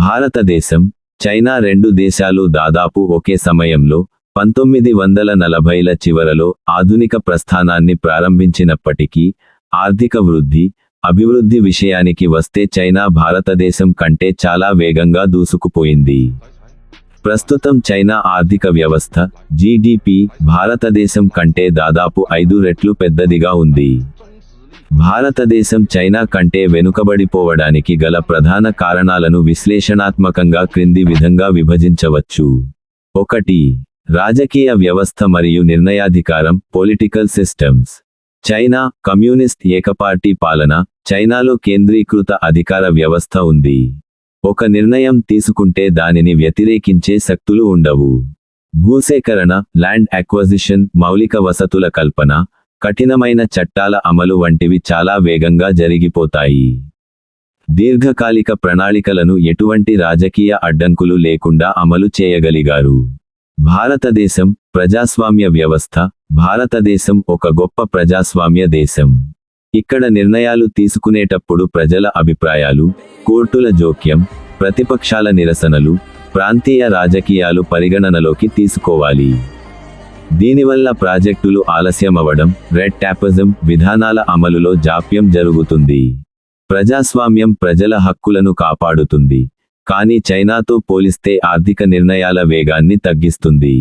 భారతదేశం, చైనా రెండు దేశాలు దాదాపు ఒకే సమయంలో 1940ల చివరలో ఆధునిక ప్రస్థానాన్ని ప్రారంభించినప్పటికీ ఆర్థిక వృద్ధి, అభివృద్ధి విషయానికి వస్తే చైనా భారతదేశం కంటే చాలా వేగంగా దూసుకుపోయింది. ప్రస్తుతం చైనా ఆర్థిక వ్యవస్థ, జీడీపీ, భారతదేశం కంటే దాదాపు 5 రెట్లు పెద్దదిగా ఉంది. భారతదేశం చైనా కంటే వెనుకబడిపోవడానికి గల ప్రధాన కారణాలను విశ్లేషణాత్మకంగా క్రింది విధంగా విభజించవచ్చు. 1. రాజకీయ వ్యవస్థ మరియు నిర్ణయాధికారం, పొలిటికల్ సిస్టమ్స్. చైనా, కమ్యూనిస్ట్ ఏకపార్టీ పాలన. చైనాలో కేంద్రీకృత అధికార వ్యవస్థ ఉంది. ఒక నిర్ణయం తీసుకుంటే దానిని వ్యతిరేకించే శక్తులు ఉండవు. భూసేకరణ, ల్యాండ్ అక్వజిషన్, మౌలిక వసతుల కల్పన, కఠినమైన చట్టాల అమలు వంటివి చాలా వేగంగా జరిగిపోతాయి. దీర్ఘకాలిక ప్రణాళికలను ఎటువంటి రాజకీయ అడ్డంకులు లేకుండా అమలు చేయగలిగారు. భారతదేశం, ప్రజాస్వామ్య వ్యవస్థ. భారతదేశం ఒక గొప్ప ప్రజాస్వామ్య దేశం. ఇక్కడ నిర్ణయాలు తీసుకునేటప్పుడు ప్రజల అభిప్రాయాలు, కోర్టుల జోక్యం, ప్రతిపక్షాల నిరసనలు, ప్రాంతీయ రాజకీయాలు పరిగణనలోకి తీసుకోవాలి. దీనివల్ల ప్రాజెక్టులు ఆలస్యమవడం, రెడ్ టేపిజం విధానాల అమలులో జాప్యం జరుగుతుంది. ప్రజాస్వామ్యం ప్రజల హక్కులను కాపాడుతుంది, కానీ చైనాతో పోలిస్తే ఆర్థిక నిర్ణయాల వేగాన్ని తగ్గిస్తుంది.